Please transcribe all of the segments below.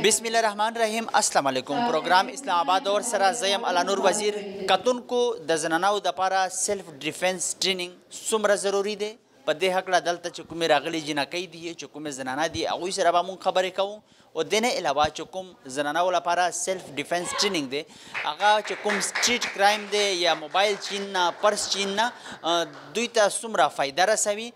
بسم اللہ الرحمن الرحیم. السلام علیکم. پروگرام اسلام آباد اور سرا زیم علانور وزیر کتن کو د زنانو د پاره سیلف ډیفنس ټریننګ څومره ضروری دی په دې هکله دلته چې کومې راغلي جنکۍ دي چې کومې زنانه دي هغوی سره به مونږ خبرې کوو او دې نه علاوه چې کوم زنانو لپاره سیلف ډیفنس ټریننګ دی هغه چې کوم سټریټ کرایم دی یا موبایل چین نه پرس چین نه دوی ته څومره فایده رسوي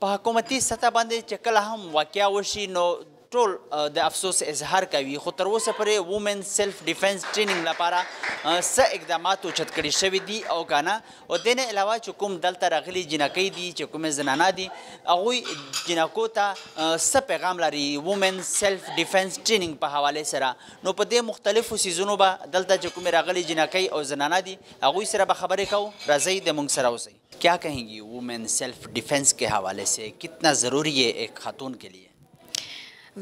په حکومتي سطح باندې چې کله هم واقعه وشي نو ټول د افسوس اظهار کوي خو تر اوسه پورې وومن سیلف ډیفنس ټریننګ لپاره څه اقدامات اوچت کړي شوي دي او که نه او دې نه علاوه چې کوم دلته راغلي جنکۍ دي چې کومې زنانه دي هغوی جنکو ته څه پیغام لري وومن سیلف ډیفنس ټریننګ په حوالې سره نو په دې مختلفو څیزونو به دلته چې کومې راغلي جنکۍ او زنانه دي هغوی سره به خبرې کوو راځئ د موږ سره اوسئ کیا کہیں گی وومن سیلف ڈیفنس کے حوالے سے کتنا ضروری ہے ایک خاتون کے لیے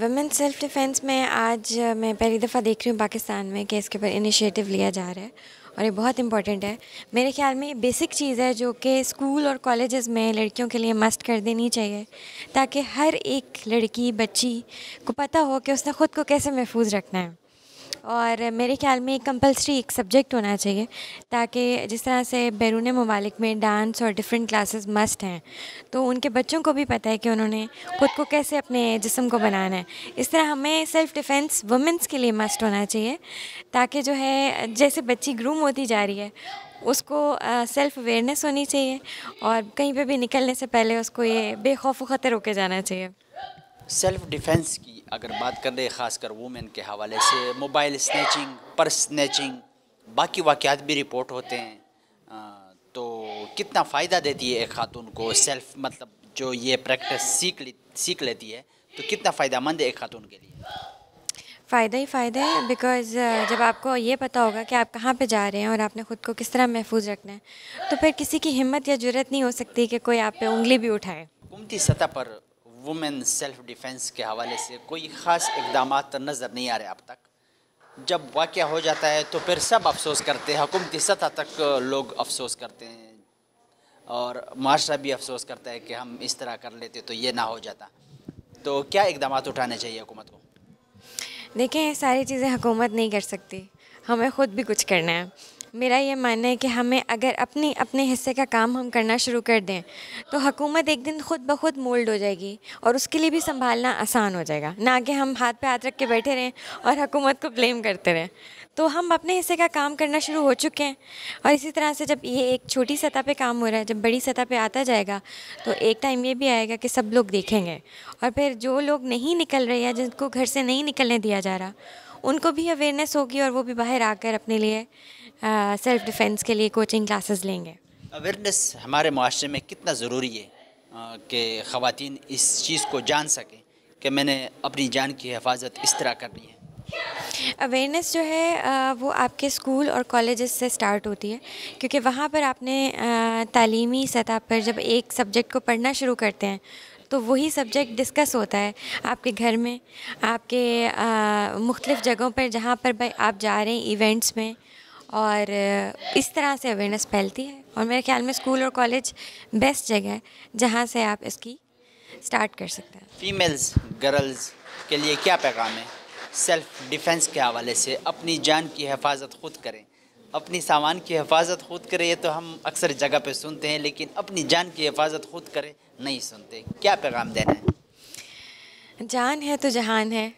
ویمن سیلف ڈیفینس میں آج میں پہلی دفعہ دیکھ رہی ہوں پاکستان میں کہ اس کے اوپر انیشیٹو لیا جا رہا ہے اور یہ بہت امپورٹنٹ ہے. میرے خیال میں یہ بیسک چیز ہے جو کہ اسکول اور کالجز میں لڑکیوں کے لیے مسٹ کر دینی چاہیے تاکہ ہر ایک لڑکی بچی کو پتہ ہو کہ اس نے خود کو کیسے محفوظ رکھنا ہے. اور میرے خیال میں کمپلسری ایک سبجیکٹ ہونا چاہیے تاکہ جس طرح سے بیرون ممالک میں ڈانس اور ڈفرینٹ کلاسز مسٹ ہیں تو ان کے بچوں کو بھی پتہ ہے کہ انہوں نے خود کو کیسے اپنے جسم کو بنانا ہے. اس طرح ہمیں سیلف ڈیفینس وومنس کے لیے مسٹ ہونا چاہیے تاکہ جو ہے جیسے بچی گروم ہوتی جا رہی ہے اس کو سیلف اویئرنیس ہونی چاہیے اور کہیں پہ بھی نکلنے سے پہلے اس کو یہ بے خوف و خطر ہو کے جانا چاہیے. سیلف ڈیفنس کی اگر بات کر لیں خاص کر وومن کے حوالے سے موبائل اسنیچنگ پرس اسنیچنگ باقی واقعات بھی رپورٹ ہوتے ہیں تو کتنا فائدہ دیتی ہے ایک خاتون کو سیلف مطلب جو یہ پریکٹس سیکھ لیتی ہے تو کتنا فائدہ مند ہے ایک خاتون کے لیے؟ فائدہ ہی فائدہ ہے بیکاز جب آپ کو یہ پتہ ہوگا کہ آپ کہاں پہ جا رہے ہیں اور آپ نے خود کو کس طرح محفوظ رکھنا ہے تو پھر کسی کی ہمت یا جرات نہیں ہو سکتی کہ کوئی آپ پہ انگلی بھی اٹھائے. حکومتی سطح پر وومن سیلف ڈیفنس کے حوالے سے کوئی خاص اقدامات نظر نہیں آ رہے اب تک. جب واقعہ ہو جاتا ہے تو پھر سب افسوس کرتے ہیں حکومتی سطح تک لوگ افسوس کرتے ہیں اور معاشرہ بھی افسوس کرتا ہے کہ ہم اس طرح کر لیتے تو یہ نہ ہو جاتا. تو کیا اقدامات اٹھانے چاہیے حکومت کو؟ دیکھیں ساری چیزیں حکومت نہیں کر سکتی ہمیں خود بھی کچھ کرنا ہے. میرا یہ ماننا ہے کہ ہمیں اگر اپنے حصے کا کام ہم کرنا شروع کر دیں تو حکومت ایک دن خود بخود مولڈ ہو جائے گی اور اس کے لیے بھی سنبھالنا آسان ہو جائے گا نہ کہ ہم ہاتھ پہ ہاتھ رکھ کے بیٹھے رہیں اور حکومت کو بلیم کرتے رہیں. تو ہم اپنے حصے کا کام کرنا شروع ہو چکے ہیں اور اسی طرح سے جب یہ ایک چھوٹی سطح پہ کام ہو رہا ہے جب بڑی سطح پہ آتا جائے گا تو ایک ٹائم یہ بھی آئے گا کہ سب لوگ دیکھیں گے اور پھر جو لوگ نہیں نکل رہے یا جن کو گھر سے نہیں نکلنے دیا جا رہا ان کو بھی اویئرنیس ہوگی اور وہ بھی باہر آ کر اپنے لیے سیلف ڈیفنس کے لیے کوچنگ کلاسز لیں گے. اویئرنیس ہمارے معاشرے میں کتنا ضروری ہے کہ خواتین اس چیز کو جان سکیں کہ میں نے اپنی جان کی حفاظت اس طرح کرنی ہے؟ اویئرنیس جو ہے وہ آپ کے اسکول اور کالجز سے سٹارٹ ہوتی ہے کیونکہ وہاں پر آپ نے تعلیمی سطح پر جب ایک سبجیکٹ کو پڑھنا شروع کرتے ہیں تو وہی سبجیکٹ ڈسکس ہوتا ہے آپ کے گھر میں آپ کے مختلف جگہوں پر جہاں پر آپ جا رہے ہیں ایونٹس میں اور اس طرح سے اویئرنیس پھیلتی ہے اور میرے خیال میں اسکول اور کالج بیسٹ جگہ ہے جہاں سے آپ اس کی سٹارٹ کر سکتے ہیں. فیمیلز گرلز کے لیے کیا پیغام ہے سیلف ڈیفنس کے حوالے سے؟ اپنی جان کی حفاظت خود کریں اپنی سامان کی حفاظت خود کریں یہ تو ہم اکثر جگہ پہ سنتے ہیں لیکن اپنی جان کی حفاظت خود کریں نہیں سنتے. کیا پیغام دینا ہے؟ جان ہے تو جہان ہے.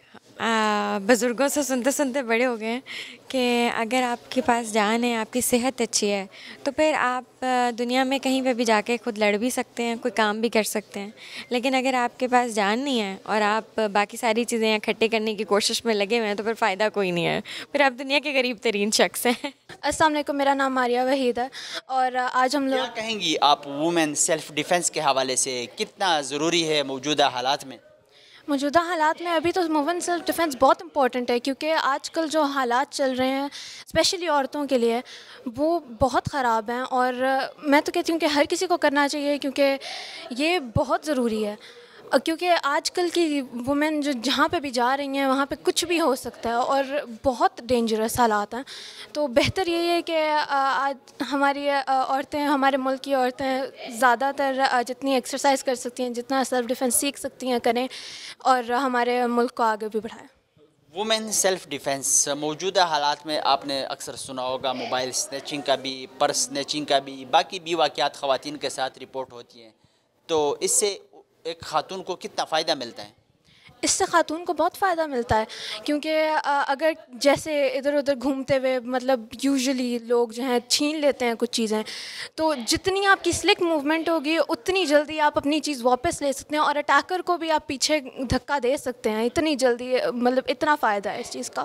بزرگوں سے سنتے سنتے بڑے ہو گئے ہیں کہ اگر آپ کے پاس جان ہے آپ کی صحت اچھی ہے تو پھر آپ دنیا میں کہیں پہ بھی جا کے خود لڑ بھی سکتے ہیں کوئی کام بھی کر سکتے ہیں. لیکن اگر آپ کے پاس جان نہیں ہے اور آپ باقی ساری چیزیں اکٹھے کرنے کی کوشش میں لگے ہوئے ہیں تو پھر فائدہ کوئی نہیں ہے پھر آپ دنیا کے غریب ترین شخص ہیں. السلام علیکم میرا نام ماریہ وحید ہے اور آج ہم کیا لوگ کہیں گی آپ وومن سیلف ڈیفنس کے حوالے سے کتنا ضروری ہے موجودہ حالات میں؟ موجودہ حالات میں ابھی تو وومن سیلف ڈیفنس بہت امپورٹنٹ ہے کیونکہ آج کل جو حالات چل رہے ہیں اسپیشلی عورتوں کے لیے وہ بہت خراب ہیں اور میں تو کہتی ہوں کہ ہر کسی کو کرنا چاہیے کیونکہ یہ بہت ضروری ہے. کیونکہ آج کل کی وومن جو جہاں پہ بھی جا رہی ہیں وہاں پہ کچھ بھی ہو سکتا ہے اور بہت ڈینجرس حالات ہیں. تو بہتر یہی ہے کہ آج ہماری عورتیں ہمارے ملک کی عورتیں زیادہ تر جتنی ایکسرسائز کر سکتی ہیں جتنا سیلف ڈیفنس سیکھ سکتی ہیں کریں اور ہمارے ملک کو آگے بھی بڑھائیں. وومن سیلف ڈیفینس موجودہ حالات میں آپ نے اکثر سنا ہوگا، موبائل سنیچنگ کا بھی، پرس سنیچنگ کا بھی، باقی بھی واقعات خواتین کے ساتھ رپورٹ ہوتی ہیں، تو اس سے ایک خاتون کو کتنا فائدہ ملتا ہے؟ اس سے خاتون کو بہت فائدہ ملتا ہے، کیونکہ اگر جیسے ادھر ادھر گھومتے ہوئے مطلب یوزلی لوگ جو ہیں چھین لیتے ہیں کچھ چیزیں، تو جتنی آپ کی سلک موومنٹ ہوگی اتنی جلدی آپ اپنی چیز واپس لے سکتے ہیں، اور اٹیکر کو بھی آپ پیچھے دھکا دے سکتے ہیں اتنی جلدی، مطلب اتنا فائدہ ہے اس چیز کا.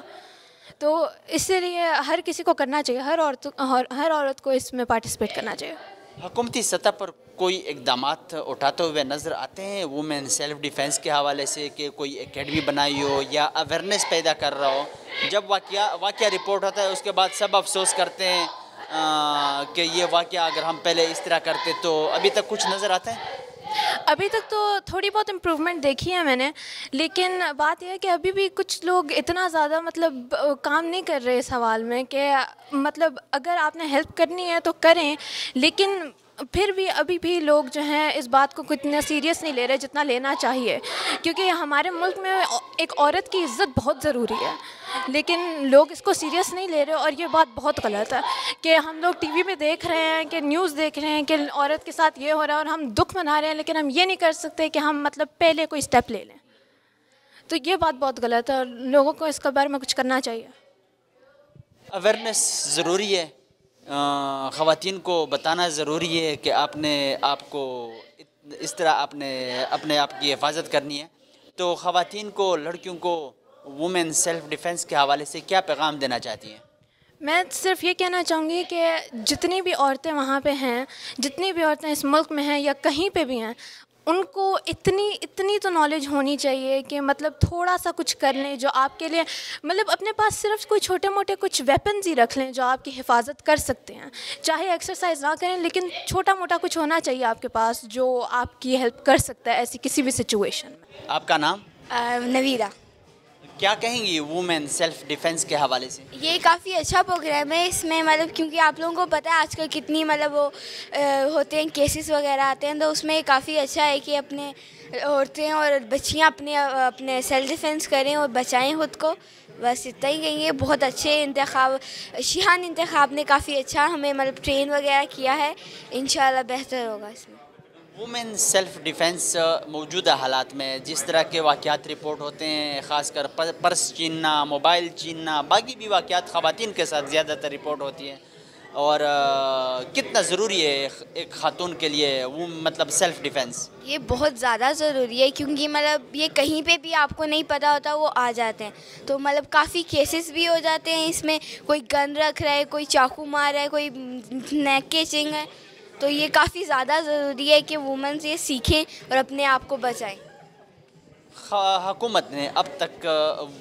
تو اسی لیے ہر کسی کو کرنا چاہیے، ہر عورت کو اس میں پارٹیسپیٹ کرنا چاہیے. حکومتی سطح پر کوئی اقدامات اٹھاتے ہوئے نظر آتے ہیں وومن سیلف ڈیفینس کے حوالے سے، کہ کوئی اکیڈمی بنائی ہو یا اویئرنیس پیدا کر رہا ہو؟ جب واقعہ رپورٹ ہوتا ہے اس کے بعد سب افسوس کرتے ہیں کہ یہ واقعہ اگر ہم پہلے اس طرح کرتے، تو ابھی تک کچھ نظر آتا ہے؟ ابھی تک تو تھوڑی بہت امپرومنٹ دیکھی ہے میں نے، لیکن بات یہ ہے کہ ابھی بھی کچھ لوگ اتنا زیادہ مطلب کام نہیں کر رہے اس حوال میں، کہ مطلب اگر آپ نے ہیلپ کرنی ہے تو کریں، لیکن پھر بھی ابھی بھی لوگ جو ہیں اس بات کو اتنا سیریس نہیں لے رہے جتنا لینا چاہیے، کیونکہ ہمارے ملک میں ایک عورت کی عزت بہت ضروری ہے، لیکن لوگ اس کو سیریس نہیں لے رہے، اور یہ بات بہت غلط ہے کہ ہم لوگ ٹی وی میں دیکھ رہے ہیں، کہ نیوز دیکھ رہے ہیں کہ عورت کے ساتھ یہ ہو رہا ہے، اور ہم دکھ منا رہے ہیں، لیکن ہم یہ نہیں کر سکتے کہ ہم مطلب پہلے کوئی اسٹیپ لے لیں. تو یہ بات بہت غلط ہے، اور لوگوں کو اس کے بارے میں کچھ کرنا چاہیے. اویئرنیس ضروری ہے، خواتین کو بتانا ضروری ہے کہ آپ کو اس طرح اپنے آپ کی حفاظت کرنی ہے. تو خواتین کو، لڑکیوں کو وومن سیلف ڈیفینس کے حوالے سے کیا پیغام دینا چاہتی ہیں؟ میں صرف یہ کہنا چاہوں گی کہ جتنی بھی عورتیں وہاں پہ ہیں، جتنی بھی عورتیں اس ملک میں ہیں یا کہیں پہ بھی ہیں، ان کو اتنی تو نالج ہونی چاہیے کہ مطلب تھوڑا سا کچھ کر لیں جو آپ کے لیے، مطلب اپنے پاس صرف کوئی چھوٹے موٹے کچھ ویپنز ہی رکھ لیں جو آپ کی حفاظت کر سکتے ہیں. چاہے ایکسرسائز نہ کریں، لیکن چھوٹا موٹا کچھ ہونا چاہیے آپ کے پاس جو آپ کی ہیلپ کر سکتا ہے ایسی کسی بھی سچویشن میں. آپ کا نام؟ نویرہ. کیا کہیں گی وومن سیلف ڈیفینس کے حوالے سے؟ یہ کافی اچھا پروگرام ہے. اس میں مطلب کیونکہ آپ لوگوں کو پتہ ہے آج کل کتنی مطلب وہ ہوتے ہیں کیسز وغیرہ آتے ہیں، تو اس میں کافی اچھا ہے کہ اپنے عورتیں اور بچیاں اپنے سیلف ڈیفینس کریں اور بچائیں خود کو. بس اتنا ہی کہیں گے. بہت اچھے انتخاب، شیحان انتخاب نے کافی اچھا ہمیں مطلب ٹرین وغیرہ کیا ہے. انشاءاللہ بہتر ہوگا اس میں. وومن سیلف ڈیفینس موجودہ حالات میں جس طرح کے واقعات رپورٹ ہوتے ہیں، خاص کر پرس چھیننا، موبائل چھیننا، باقی بھی واقعات خواتین کے ساتھ زیادہ تر رپورٹ ہوتی ہیں، اور کتنا ضروری ہے ایک خاتون کے لیے وہ مطلب سیلف ڈیفینس؟ یہ بہت زیادہ ضروری ہے، کیونکہ مطلب یہ کہیں پہ بھی آپ کو نہیں پتہ ہوتا وہ آ جاتے ہیں، تو مطلب کافی کیسز بھی ہو جاتے ہیں اس میں. کوئی گن رکھ رہا ہے، کوئی چاقو مار رہا ہے، کوئی نیک کیچنگ ہے. تو یہ کافی زیادہ ضروری ہے کہ وومنز یہ سیکھیں اور اپنے آپ کو بچائیں. حکومت نے اب تک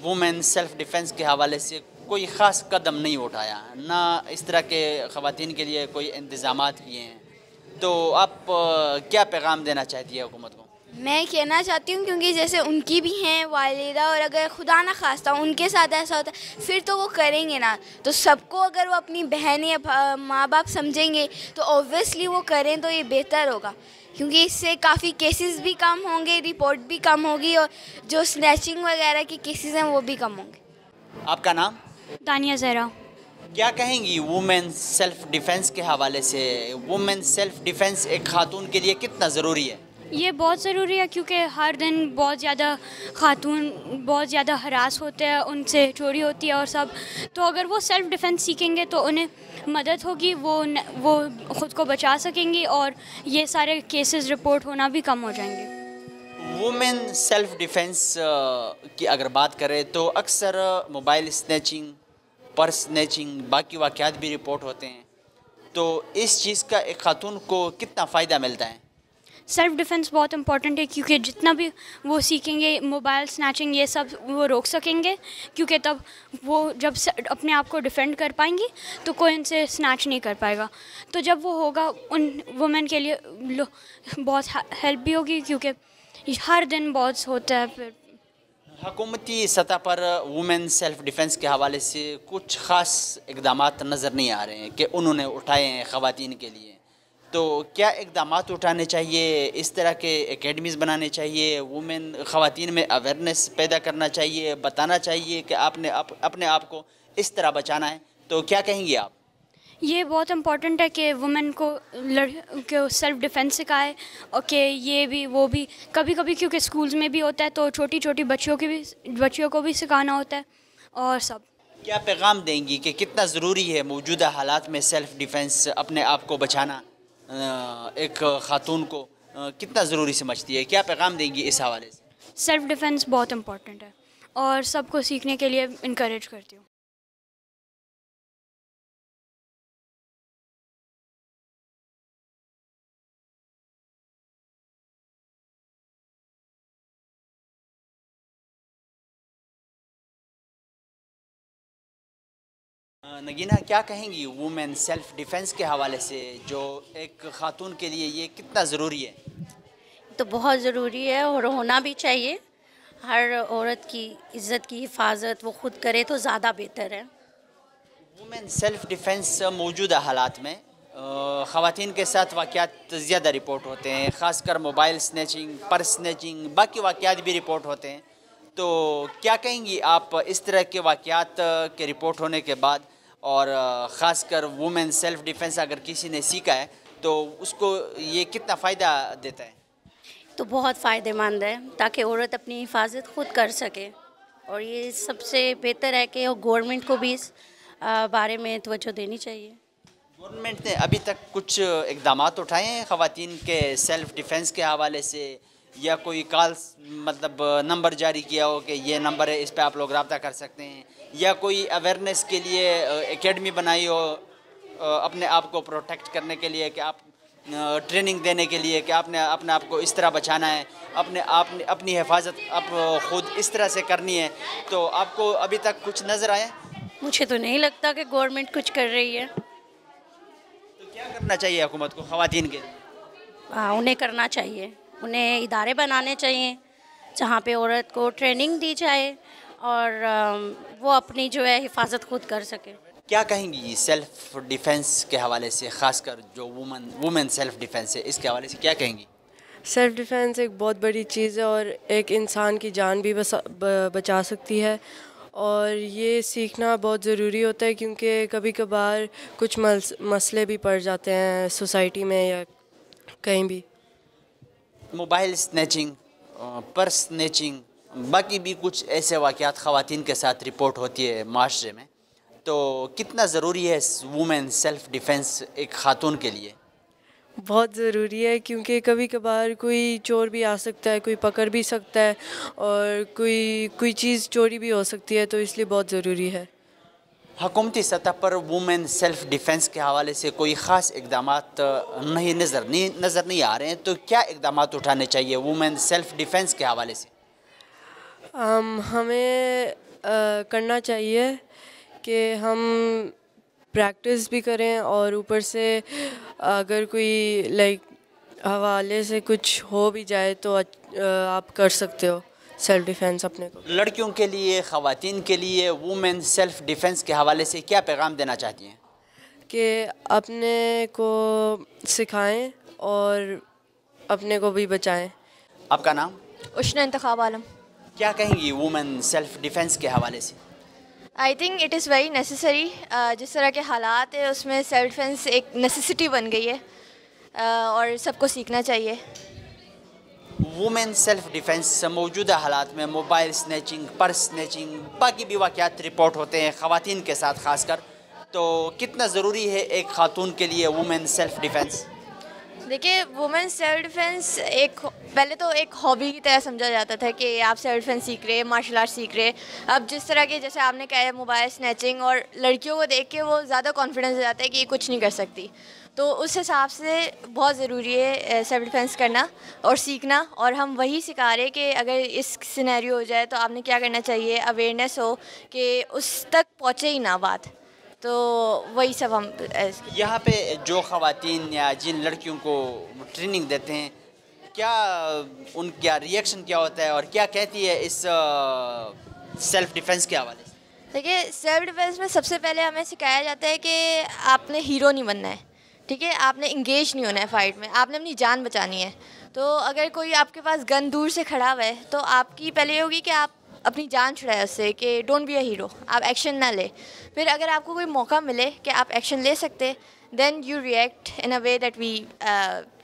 وومن سیلف ڈیفینس کے حوالے سے کوئی خاص قدم نہیں اٹھایا، نہ اس طرح کے خواتین کے لیے کوئی انتظامات کیے ہیں. تو آپ کیا پیغام دینا چاہتی ہے حکومت کو؟ میں کہنا چاہتی ہوں کیونکہ جیسے ان کی بھی ہیں والدہ، اور اگر خدا نہ خواستہ ان کے ساتھ ایسا ہوتا ہے پھر تو وہ کریں گے نا. تو سب کو اگر وہ اپنی بہن یا ماں باپ سمجھیں گے تو اوبویسلی وہ کریں تو یہ بہتر ہوگا، کیونکہ اس سے کافی کیسز بھی کم ہوں گے، رپورٹ بھی کم ہوگی، اور جو سنیچنگ وغیرہ کے کیسز ہیں وہ بھی کم ہوں گے. آپ کا نام؟ دانیہ زہرا. کیا کہیں گی وومن سیلف ڈیفینس کے حوالے سے؟ وومن سیلف ڈیفینس ایک خاتون کے لیے کتنا ضروری ہے؟ یہ بہت ضروری ہے، کیونکہ ہر دن بہت زیادہ خاتون بہت زیادہ ہراس ہوتے ہیں، ان سے چوری ہوتی ہے اور سب. تو اگر وہ سیلف ڈیفینس سیکھیں گے تو انہیں مدد ہوگی، وہ خود کو بچا سکیں گی، اور یہ سارے کیسز رپورٹ ہونا بھی کم ہو جائیں گے. وومن سیلف ڈیفینس کی اگر بات کریں تو اکثر موبائل سنیچنگ، پرس سنیچنگ، باقی واقعات بھی رپورٹ ہوتے ہیں. تو اس چیز کا ایک خاتون کو کتنا فائدہ ملتا ہے؟ سیلف ڈیفینس بہت امپورٹنٹ ہے، کیونکہ جتنا بھی وہ سیکھیں گے موبائل سنیچنگ یہ سب وہ روک سکیں گے، کیونکہ تب وہ جب اپنے آپ کو ڈیفینڈ کر پائیں گی تو کوئی ان سے سنیچ نہیں کر پائے گا. تو جب وہ ہوگا ان وومن کے لیے بہت ہیلپ بھی ہوگی، کیونکہ ہر دن بہت ہوتا ہے. پھر حکومتی سطح پر وومن سیلف ڈیفینس کے حوالے سے کچھ خاص اقدامات نظر نہیں آ رہے ہیں کہ انہوں نے اٹھائے ہیں خواتین کے لیے. تو کیا اقدامات اٹھانے چاہیے؟ اس طرح کے اکیڈمیز بنانے چاہیے، وومن خواتین میں اویئرنیس پیدا کرنا چاہیے، بتانا چاہیے کہ آپ نے اپنے آپ کو اس طرح بچانا ہے، تو کیا کہیں گے آپ؟ یہ بہت امپورٹنٹ ہے کہ وومن کو سیلف ڈیفینس سکھائے، اور کہ یہ بھی وہ بھی کبھی کبھی، کیونکہ اسکولز میں بھی ہوتا ہے تو چھوٹی چھوٹی بچیوں کو بھی سکھانا ہوتا ہے، اور سب. کیا پیغام دیں گی کہ کتنا ضروری ہے موجودہ حالات میں سیلف ڈیفینس، اپنے آپ کو بچانا؟ ایک خاتون کو کتنا ضروری سمجھتی ہے؟ کیا پیغام دیں گی اس حوالے سے؟ سیلف ڈیفینس بہت امپورٹنٹ ہے اور سب کو سیکھنے کے لیے انکریج کرتی ہوں. نگینہ، کیا کہیں گی وومن سیلف ڈیفینس کے حوالے سے، جو ایک خاتون کے لیے یہ کتنا ضروری ہے؟ تو بہت ضروری ہے اور ہونا بھی چاہیے. ہر عورت کی عزت کی حفاظت وہ خود کرے تو زیادہ بہتر ہے. وومن سیلف ڈیفینس موجودہ حالات میں خواتین کے ساتھ واقعات زیادہ رپورٹ ہوتے ہیں، خاص کر موبائل سنیچنگ، پرس سنیچنگ، باقی واقعات بھی رپورٹ ہوتے ہیں. تو کیا کہیں گی آپ اس طرح کے واقعات کے رپورٹ ہونے کے بعد، اور خاص کر وومن سیلف ڈیفینس اگر کسی نے سیکھا ہے تو اس کو یہ کتنا فائدہ دیتا ہے؟ تو بہت فائدہ مند ہے تاکہ عورت اپنی حفاظت خود کر سکے. اور یہ سب سے بہتر ہے کہ گورنمنٹ کو بھی اس بارے میں توجہ دینی چاہیے. گورنمنٹ نے ابھی تک کچھ اقدامات اٹھائے ہیں خواتین کے سیلف ڈیفینس کے حوالے سے، یا کوئی کالس مطلب نمبر جاری کیا ہو کہ یہ نمبر ہے، اس پہ آپ لوگ رابطہ کر سکتے ہیں، یا کوئی اویئرنیس کے لیے اکیڈمی بنائی ہو اپنے آپ کو پروٹیکٹ کرنے کے لیے، کہ آپ ٹریننگ دینے کے لیے کہ آپ نے اپنے آپ کو اس طرح بچانا ہے، اپنی حفاظت آپ خود اس طرح سے کرنی ہے؟ تو آپ کو ابھی تک کچھ نظر آیا؟ مجھے تو نہیں لگتا کہ گورنمنٹ کچھ کر رہی ہے. تو کیا کرنا چاہیے حکومت کو خواتین کے؟ انہیں کرنا چاہیے، انہیں ادارے بنانے چاہیے جہاں پہ عورت کو ٹریننگ دی جائے اور وہ اپنی جو ہے حفاظت خود کر سکے. کیا کہیں گی سیلف ڈیفینس کے حوالے سے، خاص کر جو وومن سیلف ڈیفینس ہے اس کے حوالے سے کیا کہیں گی؟ سیلف ڈیفینس ایک بہت بڑی چیز ہے اور ایک انسان کی جان بھی بچا سکتی ہے، اور یہ سیکھنا بہت ضروری ہوتا ہے کیونکہ کبھی کبھار کچھ مسئلے بھی پڑ جاتے ہیں سوسائٹی میں یا کہیں بھی. موبائل سنیچنگ، پرس سنیچنگ، باقی بھی کچھ ایسے واقعات خواتین کے ساتھ رپورٹ ہوتی ہے معاشرے میں، تو کتنا ضروری ہے وومن سیلف ڈیفینس ایک خاتون کے لیے؟ بہت ضروری ہے کیونکہ کبھی کبھار کوئی چور بھی آ سکتا ہے، کوئی پکڑ بھی سکتا ہے، اور کوئی چیز چوری بھی ہو سکتی ہے، تو اس لیے بہت ضروری ہے. حکومتی سطح پر وومن سیلف ڈیفینس کے حوالے سے کوئی خاص اقدامات نظر نہیں آ رہے ہیں، تو کیا اقدامات اٹھانے چاہیے وومن سیلف ڈیفینس کے حوالے سے؟ ہمیں کرنا چاہیے کہ ہم پریکٹس بھی کریں، اور اوپر سے اگر کوئی حوالے سے کچھ ہو بھی جائے تو آپ کر سکتے ہو سیلف ڈیفینس اپنے کو. لڑکیوں کے لیے، خواتین کے لیے وومن سیلف ڈیفینس کے حوالے سے کیا پیغام دینا چاہتی ہیں؟ کہ اپنے کو سکھائیں اور اپنے کو بھی بچائیں. آپ کا نام؟ اشنا انتخاب عالم. کیا کہیں گی وومن سیلف ڈیفینس کے حوالے سے؟ I think it is very necessary. جس طرح کے حالات ہیں اس میں سیلف ڈیفینس ایک نیسیسٹی بن گئی ہے اور سب کو سیکھنا چاہیے. وومن سیلف ڈیفینس موجودہ حالات میں موبائل سنیچنگ، پرس سنیچنگ، باقی بھی واقعات رپورٹ ہوتے ہیں خواتین کے ساتھ خاص کر، تو کتنا ضروری ہے ایک خاتون کے لیے وومن سیلف ڈیفینس؟ دیکھیے، وومن سیلف ڈیفینس پہلے تو ایک ہابی کی طرح سمجھا جاتا تھا کہ آپ سیلف ڈیفینس سیکھ رہے، مارشل آرٹ سیکھ رہے. اب جس طرح کے جیسے آپ نے کہا ہے موبائل سنیچنگ، اور لڑکیوں کو دیکھ کے وہ زیادہ کانفیڈنس ہو جاتا ہے کہ یہ کچھ نہیں کر سکتی. تو اس حساب سے بہت ضروری ہے سیلف ڈیفینس کرنا اور سیکھنا. اور ہم وہی سکھا رہے کہ اگر اس سینیریو ہو جائے تو آپ نے کیا کرنا چاہیے، اویئرنیس ہو کہ اس تک پہنچے ہی نہ بات. تو وہی سب ہم یہاں پہ جو خواتین یا جن لڑکیوں کو ٹریننگ دیتے ہیں، کیا ان کا ریئیکشن کیا ہوتا ہے اور کیا کہتی ہے اس سیلف ڈیفینس کے حوالے سے؟ دیکھیے، سیلف ڈیفینس میں سب سے پہلے ہمیں سکھایا جاتا ہے کہ آپ نے ہیرو نہیں بننا ہے. ٹھیک ہے, آپ نے انگیج نہیں ہونا ہے فائٹ میں, آپ نے اپنی جان بچانی ہے. تو اگر کوئی آپ کے پاس گن دور سے کھڑا ہوا ہے تو آپ کی پہلے یہ ہوگی کہ آپ اپنی جان چھڑائے اس سے, کہ ڈونٹ بی اے ہیرو, آپ ایکشن نہ لے. پھر اگر آپ کو کوئی موقع ملے کہ آپ ایکشن لے سکتے, then you react in a way that we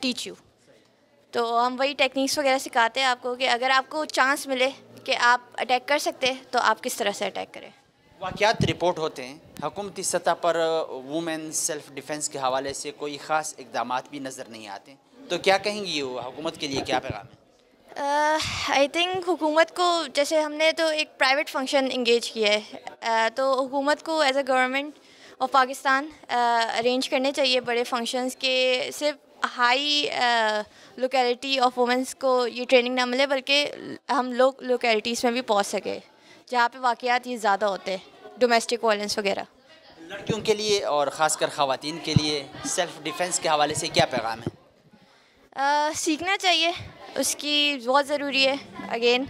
teach you. تو ہم وہی ٹیکنیکس وغیرہ سکھاتے ہیں آپ کو کہ اگر آپ کو چانس ملے کہ آپ اٹیک کر سکتے تو آپ کس طرح سے اٹیک کریں. واقعات رپورٹ ہوتے ہیں, حکومتی سطح پر وومن سیلف ڈیفنس کے حوالے سے کوئی خاص اقدامات بھی نظر نہیں آتے, تو کیا کہیں گی وہ حکومت کے لیے کیا پیغام ہے؟ آئی تھنک حکومت کو, جیسے ہم نے تو ایک پرائیویٹ فنکشن انگیج کیا ہے, تو حکومت کو as a government of Pakistan arrange کرنے چاہیے بڑے فنکشنز کے صرف ہائی لوکیلٹی آف وومنس کو یہ ٹریننگ نہ ملے, بلکہ ہم لوگ لوکیلٹیز میں بھی پہنچ سکے جہاں پہ واقعات یہ زیادہ ہوتے ہیں, ڈومیسٹک وائلنس وغیرہ. لڑکیوں کے لیے اور خاص کر خواتین کے لیے سیلف ڈیفنس کے حوالے سے کیا پیغام ہے؟ سیکھنا چاہیے, اس کی بہت ضروری ہے اگین,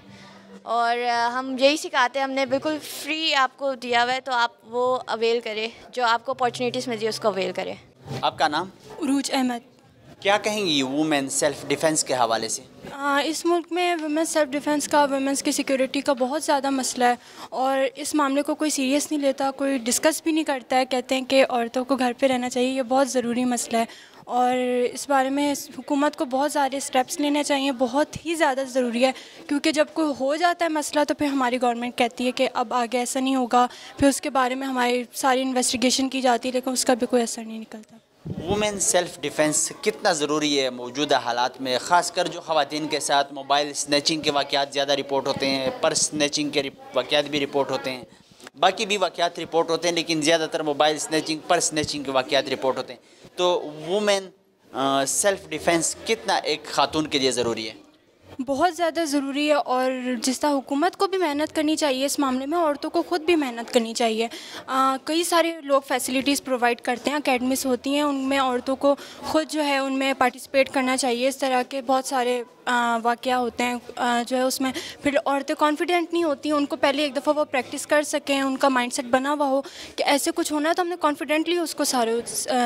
اور ہم یہی سکھاتے ہیں, ہم نے بالکل فری آپ کو دیا ہوا ہے, تو آپ وہ اویل کرے, جو آپ کو اپارچونیٹیز مل جائے اس کو اویل کرے. آپ کا نام؟ عروج احمد. کیا کہیں گی وومن سیلف ڈیفنس کے حوالے سے؟ اس ملک میں ویمنس سیلف ڈیفنس کا, ویمنس کی سیکیورٹی کا بہت زیادہ مسئلہ ہے, اور اس معاملے کو کوئی سیریس نہیں لیتا, کوئی ڈسکس بھی نہیں کرتا ہے. کہتے ہیں کہ عورتوں کو گھر پہ رہنا چاہیے, یہ بہت ضروری مسئلہ ہے, اور اس بارے میں حکومت کو بہت سارے اسٹیپس لینے چاہیے, بہت ہی زیادہ ضروری ہے. کیونکہ جب کوئی ہو جاتا ہے مسئلہ تو پھر ہماری گورنمنٹ کہتی ہے کہ اب آگے ایسا نہیں ہوگا, پھر اس کے بارے میں ہماری ساری انویسٹیگیشن کی جاتی ہے, لیکن اس کا بھی کوئی اثر نہیں نکلتا. وومن سیلف ڈیفنس کتنا ضروری ہے موجودہ حالات میں, خاص کر جو خواتین کے ساتھ موبائل سنیچنگ کے واقعات زیادہ رپورٹ ہوتے ہیں, پرس سنیچنگ کے واقعات بھی رپورٹ ہوتے ہیں, باقی بھی واقعات رپورٹ ہوتے ہیں, لیکن زیادہ تر موبائل سنیچنگ, پرس سنیچنگ کے واقعات رپورٹ ہوتے ہیں. تو وومن سیلف ڈیفنس کتنا ایک خاتون کے لیے ضروری ہے؟ بہت زیادہ ضروری ہے, اور جس طرح حکومت کو بھی محنت کرنی چاہیے اس معاملے میں, عورتوں کو خود بھی محنت کرنی چاہیے. کئی سارے لوگ فیسلٹیز پرووائڈ کرتے ہیں, اکیڈمیز ہوتی ہیں, ان میں عورتوں کو خود جو ہے ان میں پارٹیسپیٹ کرنا چاہیے. اس طرح کے بہت سارے واقعہ ہوتے ہیں جو ہے اس میں پھر عورتیں کانفیڈنٹ نہیں ہوتی ہیں, ان کو پہلے ایک دفعہ وہ پریکٹس کر سکیں, ان کا مائنڈ سیٹ بنا ہوا ہو کہ ایسے کچھ ہونا ہے تو ہم نے کانفیڈنٹلی اس کو سارے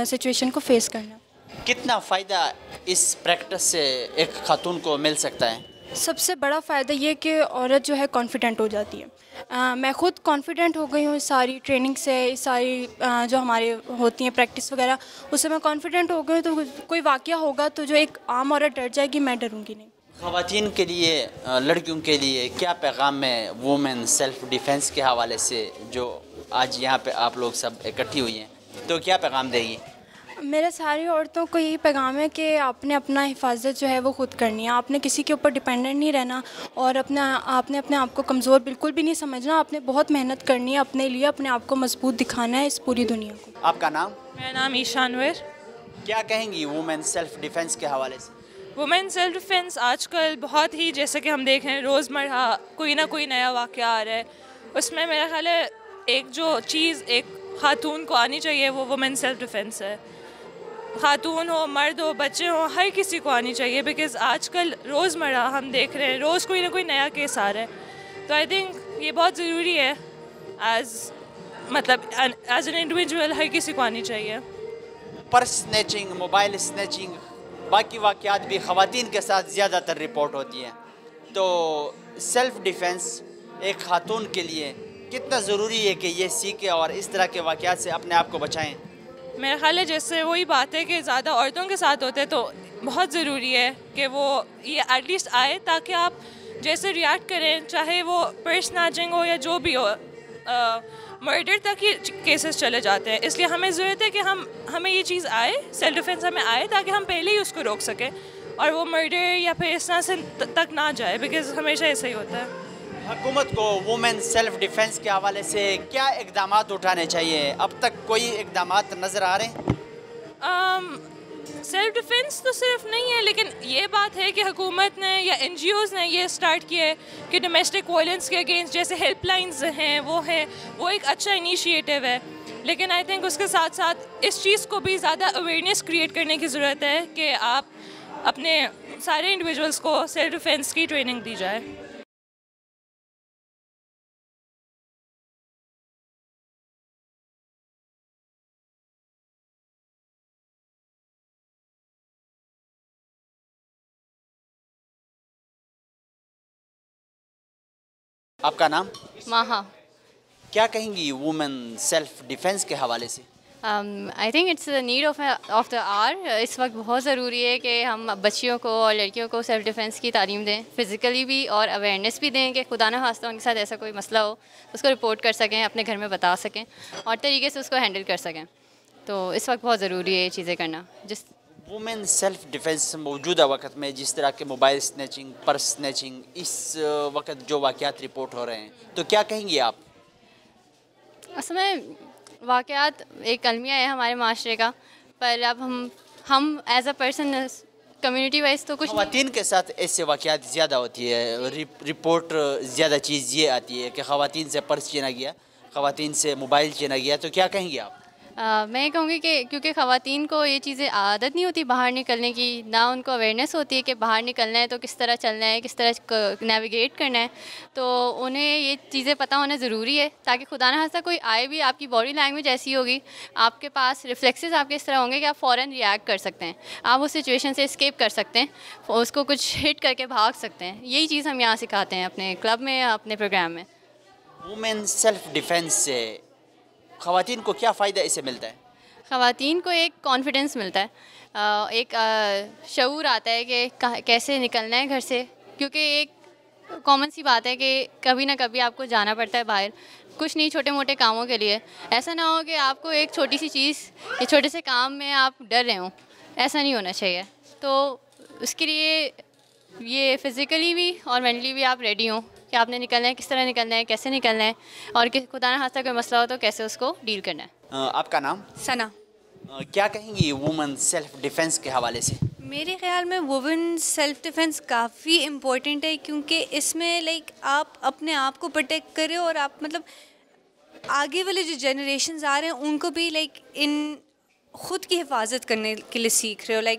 سچویشن کو فیس کرنا ہے. کتنا فائدہ اس پریکٹس سے ایک خاتون کو مل سکتا ہے؟ سب سے بڑا فائدہ یہ کہ عورت جو ہے کانفیڈنٹ ہو جاتی ہے. میں خود کانفیڈنٹ ہو گئی ہوں اس ساری ٹریننگ سے, اس ساری جو ہمارے ہوتی ہیں پریکٹس وغیرہ, اس سے میں کانفیڈنٹ ہو گئی ہوں. تو کوئی واقعہ ہوگا تو جو ایک عام عورت ڈر جائے گی, میں ڈروں گی نہیں. خواتین کے لیے, لڑکیوں کے لیے کیا پیغام ہے وومن سیلف ڈیفنس کے حوالے سے, جو آج یہاں پہ آپ لوگ سب اکٹھی ہوئی ہیں, تو کیا پیغام دے گی؟ میرے ساری عورتوں کو یہی پیغام ہے کہ آپ نے اپنا حفاظت جو ہے وہ خود کرنی ہے. آپ نے کسی کے اوپر ڈپینڈنٹ نہیں رہنا, اور آپ نے اپنے آپ کو کمزور بالکل بھی نہیں سمجھنا. آپ نے بہت محنت کرنی ہے اپنے لیے, اپنے آپ کو مضبوط دکھانا ہے اس پوری دنیا کو. آپ کا نام؟ میرا نام ایشانور. کیا کہیں گی وومن سیلف ڈیفنس کے حوالے سے؟ وومن سیلف ڈیفنس آج کل بہت ہی, جیسے کہ ہم دیکھ رہے ہیں روزمرہ کوئی نہ کوئی نیا واقعہ آ رہا ہے, اس میں میرا خیال ہے ایک جو چیز ایک خاتون کو آنی چاہیے وہ وومن سیلف ڈیفنس ہے. خاتون ہو, مرد ہو, بچے ہوں, ہر کسی کو آنی چاہیے, بیکاز آج کل روزمرہ ہم دیکھ رہے ہیں روز کوئی نہ کوئی نیا کیس آ رہا ہے. تو آئی تھنک یہ بہت ضروری ہے, ایز این انڈیویجول ہر کسی کو آنی چاہیے. پرس سنیچنگ, موبائل سنیچنگ, باقی واقعات بھی خواتین کے ساتھ زیادہ تر رپورٹ ہوتی ہیں. تو سیلف ڈیفنس ایک خاتون کے لیے کتنا ضروری ہے کہ یہ سیکھے اور اس طرح کے واقعات سے اپنے آپ کو بچائیں؟ میرا خیال ہے جیسے وہی بات ہے کہ زیادہ عورتوں کے ساتھ ہوتے تو بہت ضروری ہے کہ وہ یہ ایٹ لیسٹ آئے, تاکہ آپ جیسے ریئیکٹ کریں, چاہے وہ پرس سنیچنگ ہو یا جو بھی ہو, مرڈر تک ہی کیسز چلے جاتے ہیں. اس لیے ہمیں ضرورت ہے کہ ہمیں یہ چیز آئے, سیلف ڈیفنس ہمیں آئے, تاکہ ہم پہلے ہی اس کو روک سکیں اور وہ مرڈر یا پھر اس طرح سے تک نہ جائے, بیکاز ہمیشہ ایسا ہی ہوتا ہے. حکومت کو وومن سیلف ڈیفنس کے حوالے سے کیا اقدامات اٹھانے چاہیے؟ اب تک کوئی اقدامات نظر آ رہے ہیں؟ سیلف ڈیفنس تو صرف نہیں ہے, لیکن یہ بات ہے کہ حکومت نے یا این جی اوز نے یہ اسٹارٹ کیا ہے کہ ڈومیسٹک وائلنس کے اگینسٹ جیسے ہیلپ لائنز ہیں وہ ایک اچھا انیشیٹو ہے. لیکن آئی تھنک اس کے ساتھ ساتھ اس چیز کو بھی زیادہ اویئرنیس کریٹ کرنے کی ضرورت ہے کہ آپ اپنے سارے انڈیویجولس کو سیلف ڈیفنس کی ٹریننگ دی جائے. آپ کا نام؟ ماہا. کیا کہیں گی وومن سیلف ڈیفینس کے حوالے سے؟ I think it's need of the hour. اس وقت بہت ضروری ہے کہ ہم بچیوں کو اور لڑکیوں کو سیلف ڈیفینس کی تعلیم دیں, فزیکلی بھی اور اویئرنیس بھی دیں کہ خدا نہ خواستہ ان کے ساتھ ایسا کوئی مسئلہ ہو اس کو رپورٹ کر سکیں, اپنے گھر میں بتا سکیں اور طریقے سے اس کو ہینڈل کر سکیں. تو اس وقت بہت ضروری ہے یہ چیزیں کرنا. وومن سیلف ڈیفینس موجودہ وقت میں جس طرح کے موبائل سنیچنگ, پرس سنیچنگ, اس وقت جو واقعات رپورٹ ہو رہے ہیں, تو کیا کہیں گی آپ؟ اصل میں واقعات ایک المیہ ہے ہمارے معاشرے کا, پر اب ہم as a person community wise تو کچھ خواتین کے ساتھ ایسے واقعات زیادہ ہوتی ہے, رپورٹ زیادہ چیز یہ آتی ہے کہ خواتین سے پرس چھینا گیا, خواتین سے موبائل چھینا گیا, تو کیا کہیں گے آپ؟ میں کہوں گی کہ کیونکہ خواتین کو یہ چیزیں عادت نہیں ہوتی باہر نکلنے کی, نہ ان کو اویئرنیس ہوتی ہے کہ باہر نکلنا ہے تو کس طرح چلنا ہے, کس طرح نیویگیٹ کرنا ہے, تو انہیں یہ چیزیں پتہ ہونا ضروری ہے تاکہ خدا نہ خواستہ کوئی آئے بھی, آپ کی باڈی لینگویج ایسی ہوگی, آپ کے پاس ریفلیکسز آپ کے اس طرح ہوں گے کہ آپ فوراً ریئیکٹ کر سکتے ہیں, آپ اس سچویشن سے اسکیپ کر سکتے ہیں, اس کو کچھ ہٹ کر کے بھاگ سکتے ہیں. یہی چیز ہم یہاں سکھاتے ہیں اپنے کلب میں, اپنے پروگرام میں. وومن سیلف ڈیفینس سے خواتین کو کیا فائدہ اسے ملتا ہے؟ خواتین کو ایک کانفیڈنس ملتا ہے, ایک شعور آتا ہے کہ کیسے نکلنا ہے گھر سے, کیونکہ ایک کامن سی بات ہے کہ کبھی نہ کبھی آپ کو جانا پڑتا ہے باہر, کچھ نہیں چھوٹے موٹے کاموں کے لیے. ایسا نہ ہو کہ آپ کو ایک چھوٹی سی چیز یا چھوٹے سے کام میں آپ ڈر رہے ہوں, ایسا نہیں ہونا چاہیے. تو اس کے لیے یہ فزیکلی بھی اور مینٹلی بھی آپ ریڈی ہوں کہ آپ نے نکلنا ہے, کس طرح نکلنا ہے, کیسے نکلنا ہے, اور خدا نہ خواستہ کوئی مسئلہ ہو تو کیسے اس کو ڈیل کرنا ہے. آپ کا نام؟ ثنا. کیا کہیں گی وومن سیلف ڈیفینس کے حوالے سے؟ میرے خیال میں وومن سیلف ڈیفینس کافی امپورٹنٹ ہے, کیونکہ اس میں آپ اپنے آپ کو پروٹیکٹ کریں اور آپ مطلب آگے والے جو جنریشنز آ رہے ہیں ان کو بھی ان خود کی حفاظت کرنے کے لیے سیکھ رہے ہو.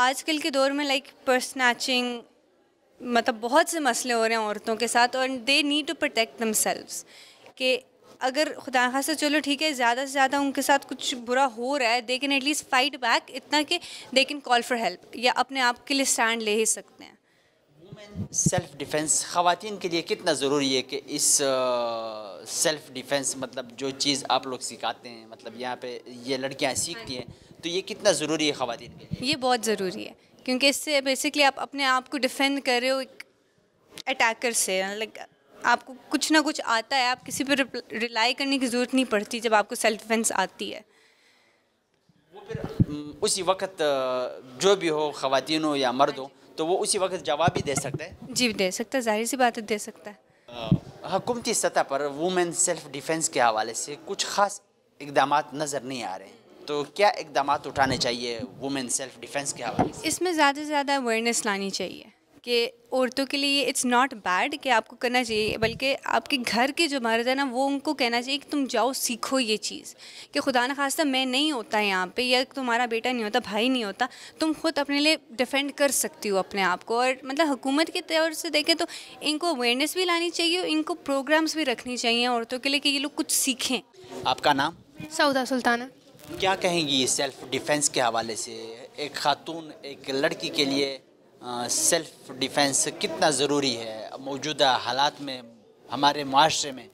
آج کل کے دور میں پرس سنیچنگ مطلب بہت سے مسئلے ہو رہے ہیں عورتوں کے ساتھ, اور they need to protect themselves, کہ اگر خدا نخواستہ چلو ٹھیک ہے زیادہ سے زیادہ ان کے ساتھ کچھ برا ہو رہا ہے, they can at least fight back, اتنا کہ they can call for help, یا اپنے آپ کے لیے اسٹینڈ لے ہی سکتے ہیں. وومن سیلف ڈیفینس خواتین کے لیے کتنا ضروری ہے کہ اس سیلف ڈیفینس مطلب جو چیز آپ لوگ سکھاتے ہیں, مطلب یہاں پہ یہ لڑکیاں سیکھتی ہیں, تو یہ کتنا ضروری ہے خواتین کے لیے؟ یہ بہت ضروری ہے, کیونکہ اس سے بیسکلی آپ اپنے آپ کو ڈیفینڈ کر رہے ہو ایک اٹیکر سے. آپ کو کچھ نہ کچھ آتا ہے, آپ کسی پہ ریلائی کرنے کی ضرورت نہیں پڑتی جب آپ کو سیلف ڈیفینس آتی ہے. وہ پھر اسی وقت جو بھی ہو, خواتین ہو یا مرد ہو, تو وہ اسی وقت جواب بھی دے سکتا ہے؟ جی دے سکتا ہے, ظاہر سی بات ہے دے سکتا ہے. حکومتی سطح پر وومن سیلف ڈیفینس کے حوالے سے کچھ خاص اقدامات نظر نہیں آ رہے ہیں, تو کیا اقدامات اٹھانے چاہیے وومن سیلف ڈیفینس کے حوالے سے؟ اس میں زیادہ سے زیادہ اویئرنیس لانی چاہیے کہ عورتوں کے لیے اٹس ناٹ بیڈ کہ آپ کو کرنا چاہیے, بلکہ آپ کے گھر کے جو مرد ہیں نا وہ ان کو کہنا چاہیے کہ تم جاؤ سیکھو یہ چیز, کہ خدا نہ خواستہ میں نہیں ہوتا یہاں پہ, یا تمہارا بیٹا نہیں ہوتا, بھائی نہیں ہوتا, تم خود اپنے لیے ڈیفینڈ کر سکتی ہو اپنے آپ کو. اور مطلب حکومت کے طور سے دیکھیں تو ان کو اویئرنیس بھی لانی چاہیے, ان کو پروگرامس بھی رکھنی چاہیے عورتوں کے لیے کہ یہ لوگ کچھ سیکھیں. آپ کا نام؟ سعودہ سلطانہ. کیا کہیں گی سیلف ڈیفینس کے حوالے سے, ایک خاتون ایک لڑکی کے لیے سیلف ڈیفینس کتنا ضروری ہے موجودہ حالات میں ہمارے معاشرے میں؟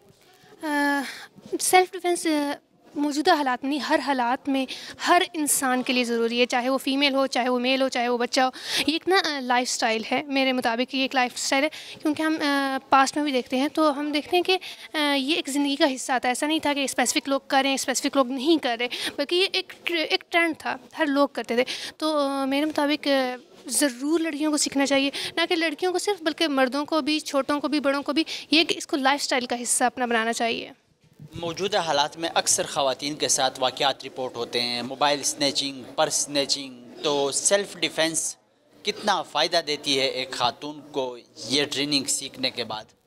سیلف ڈیفینس موجودہ حالات میں نہیں, ہر حالات میں ہر انسان کے لیے ضروری ہے, چاہے وہ فیمیل ہو, چاہے وہ میل ہو, چاہے وہ بچہ ہو. یہ ایک نا لائف سٹائل ہے میرے مطابق, یہ ایک لائف سٹائل ہے, کیونکہ ہم پاسٹ میں بھی دیکھتے ہیں تو ہم دیکھتے ہیں کہ یہ ایک زندگی کا حصہ تھا. ایسا نہیں تھا کہ اسپیسیفک لوگ کریں, اسپیسیفک لوگ نہیں کر رہے, بلکہ یہ ایک ٹرینڈ تھا, ہر لوگ کرتے تھے. تو میرے مطابق ضرور لڑکیوں کو سیکھنا چاہیے, نہ کہ لڑکیوں کو صرف بلکہ مردوں کو بھی, چھوٹوں کو بھی, بڑوں کو بھی, یہ کہ اس کو لائف سٹائل کا حصہ اپنا بنانا چاہیے. موجودہ حالات میں اکثر خواتین کے ساتھ واقعات رپورٹ ہوتے ہیں, موبائل سنیچنگ, پرس سنیچنگ, تو سیلف ڈیفینس کتنا فائدہ دیتی ہے ایک خاتون کو یہ ٹریننگ سیکھنے کے بعد؟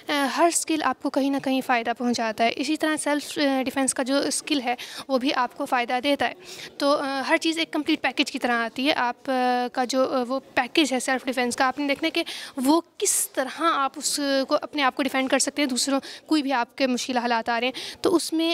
ہر اسکل آپ کو کہیں نہ کہیں فائدہ پہنچاتا ہے. اسی طرح سیلف ڈیفینس کا جو اسکل ہے وہ بھی آپ کو فائدہ دیتا ہے. تو ہر چیز ایک کمپلیٹ پیکیج کی طرح آتی ہے. آپ کا جو وہ پیکیج ہے سیلف ڈیفینس کا, آپ نے دیکھنا کہ وہ کس طرح آپ اس کو اپنے آپ کو ڈیفینڈ کر سکتے ہیں دوسروں, کوئی بھی آپ کے مشکل حالات آ رہے ہیں تو اس میں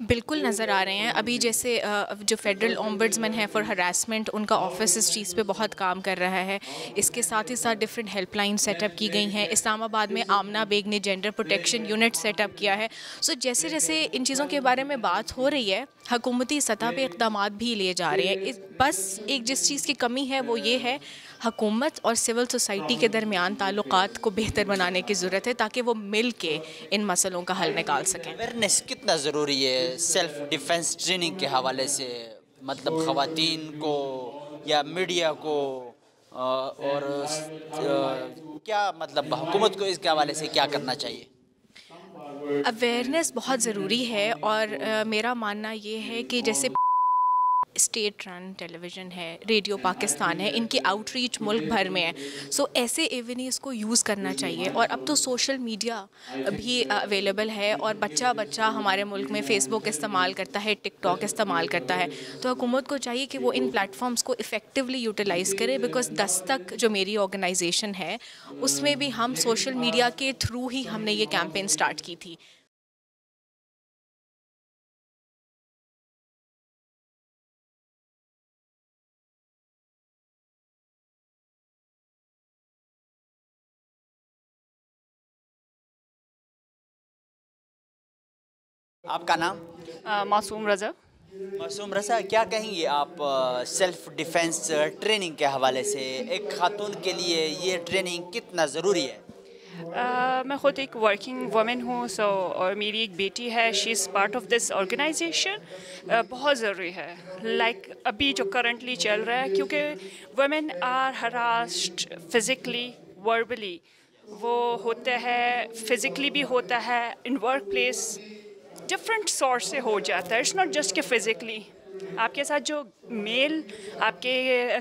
بالکل نظر آ رہے ہیں. ابھی جیسے جو فیڈرل اومبڈسمین ہے فار ہراسمنٹ، ان کا آفس اس چیز پہ بہت کام کر رہا ہے. اس کے ساتھ ہی ساتھ different helpline set up کی گئی ہیں. اسلام آباد میں آمنہ بیگ نے gender protection unit set up کیا ہے. سو جیسے جیسے ان چیزوں کے بارے میں بات ہو رہی ہے، حکومتی سطح پہ اقدامات بھی لیے جا رہے ہیں. بس ایک جس چیز کی کمی ہے وہ یہ ہے، حکومت اور سول سوسائٹی کے درمیان تعلقات کو بہتر بنانے کی ضرورت ہے تاکہ وہ مل کے ان مسئلوں کا حل نکال سکیں. اویئرنیس کتنا ضروری ہے سیلف ڈیفینس ٹریننگ کے حوالے سے؟ مطلب خواتین کو یا میڈیا کو اور کیا مطلب حکومت کو اس کے حوالے سے کیا کرنا چاہیے؟ اویئرنیس بہت ضروری ہے، اور میرا ماننا یہ ہے کہ جیسے اسٹیٹ رن ٹیلی ویژن ہے، ریڈیو پاکستان ہے، ان کی آؤٹ ریچ ملک بھر میں ہے. سو ایسے ایونیوز کو یوز کرنا چاہیے. اور اب تو سوشل میڈیا بھی اویلیبل ہے، اور بچہ ہمارے ملک میں فیس بک استعمال کرتا ہے، ٹک ٹاک استعمال کرتا ہے. تو حکومت کو چاہیے کہ وہ ان پلیٹ فارمس کو افیکٹولی یوٹیلائز کرے. بیکاز دستک جو میری آرگنائزیشن ہے اس میں بھی ہم سوشل میڈیا کے تھرو ہی ہم نے یہ کیمپین اسٹارٹ کی تھی. آپ کا نام؟ معصوم رضا. معصوم رضا، کیا کہیں گے آپ سیلف ڈیفینس ٹریننگ کے حوالے سے؟ ایک خاتون کے لیے یہ ٹریننگ کتنا ضروری ہے؟ میں خود ایک ورکنگ وومن ہوں، اور میری ایک بیٹی ہے، she is part of this organization. بہت ضروری ہے، لائک ابھی جو کرنٹلی چل رہا ہے، کیونکہ women are harassed physically verbally. وہ ہوتا ہے فزیکلی بھی ہوتا ہے، in workplace different source سے ہو جاتا ہے. اٹس ناٹ جسٹ کہ فزیکلی آپ کے ساتھ جو میل آپ کے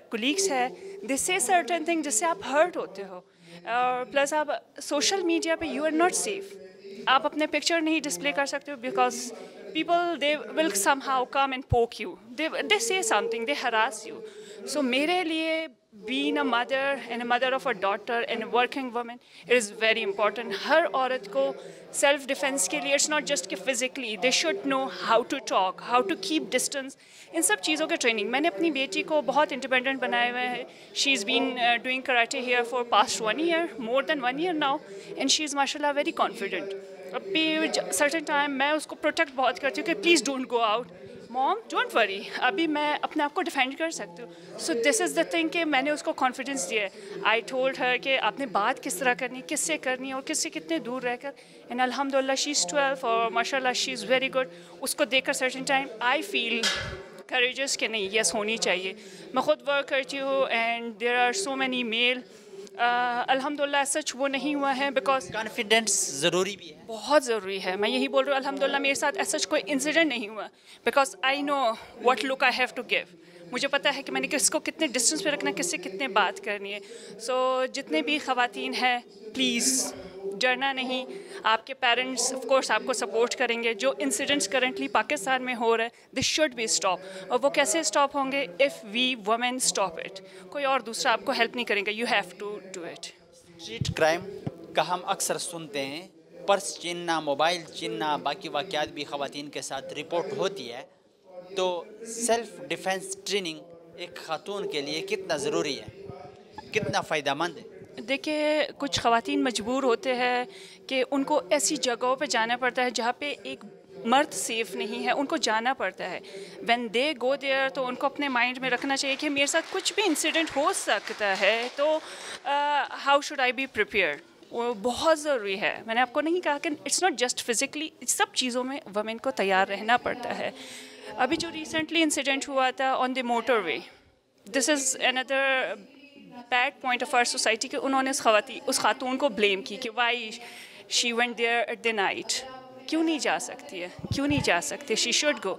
کولیگس ہیں، دس سے سرٹن تھنگ جس سے آپ ہرٹ ہوتے ہو. اور پلس آپ سوشل میڈیا پہ یو آر ناٹ سیف. آپ اپنے پکچر نہیں ڈسپلے کر سکتے ہو، because people they will somehow come and poke you, they say some thing, they harass you. سو میرے لیے being a mother and a mother of a daughter and a working woman, it is very important. ہر عورت کو self defence کے لیے it's not just کہ physically, they should know how to talk, how to keep distance. ان سب چیزوں کے training میں نے اپنی بیٹی کو بہت انڈیپینڈنٹ بنایا ہوا ہے. She is been doing karate here for past 1 year، more than 1 year now، and she is ماشاء اللہ ویری کانفیڈنٹ. ابھی سرٹن ٹائم میں اس کو پروٹیکٹ بہت کرتی ہوں کہ please don't go out, mom don't worry, ابھی میں اپنے آپ کو ڈیفینڈ کر سکتی ہوں. سو دس از دا تھنگ کہ میں نے اس کو کانفیڈینس دیا ہے. آئی ٹولڈ ہر کہ آپ نے بات کس طرح کرنی، کس سے کرنی ہے، اور کس سے کتنے دور رہ کر. اینڈ الحمد للہ شی از 12 اور ماشاء اللہ شی از ویری گڈ. اس کو دیکھ کر certain time I feel courageous کہ نہیں، یس ہونی چاہیے. میں خود ورک کرتی ہوں، and there are so many male. الحمد للہ سچ وہ نہیں ہوا ہے، بیکاز کانفیڈنس ضروری بھی ہے، بہت ضروری ہے. میں یہی بول رہا ہوں الحمد للہ میرے ساتھ ایسا کوئی انسیڈنٹ نہیں ہوا، because I know what look I have to give. مجھے پتہ ہے کہ میں نے کس کو کتنے ڈسٹینس پہ رکھنا ہے، کس سے کتنے بات کرنی ہے. سو جتنے بھی خواتین ہیں پلیز ڈرنا نہیں. آپ کے پیرنٹس آف کورس آپ کو سپورٹ کریں گے. جو انسیڈنٹس کرنٹلی پاکستان میں ہو رہا ہے دس شوڈ بی اسٹاپ. اور وہ کیسے اسٹاپ ہوں گے؟ If we women stop it. کوئی اور دوسرا آپ کو ہیلپ نہیں کریں گے، you have to do it. Street crime کا ہم اکثر سنتے ہیں، پرس چھیننا، موبائل چھیننا، باقی واقعات بھی خواتین کے ساتھ رپورٹ ہوتی ہے. تو سیلف ڈیفینس ٹریننگ ایک خاتون کے لیے کتنا ضروری ہے، کتنا فائدہ مند ہے؟ دیکھیے کچھ خواتین مجبور ہوتے ہیں کہ ان کو ایسی جگہوں پہ جانا پڑتا ہے جہاں پہ ایک مرد سیف نہیں ہے، ان کو جانا پڑتا ہے. وین دے گو دیئر تو ان کو اپنے مائنڈ میں رکھنا چاہیے کہ میرے ساتھ کچھ بھی انسیڈنٹ ہو سکتا ہے، تو how should I be prepared. وہ بہت ضروری ہے. میں نے آپ کو نہیں کہا کہ اٹس ناٹ جسٹ فزیکلی، سب چیزوں میں وومن کو تیار رہنا پڑتا ہے. ابھی جو ریسنٹلی انسیڈنٹ ہوا تھا on the motorway, this is اندر bad point of our society کہ انہوں نے اس خاتون کو بلیم کی کہ why she went there at the night. کیوں نہیں جا سکتی ہے، کیوں نہیں جا سکتے؟ She should go.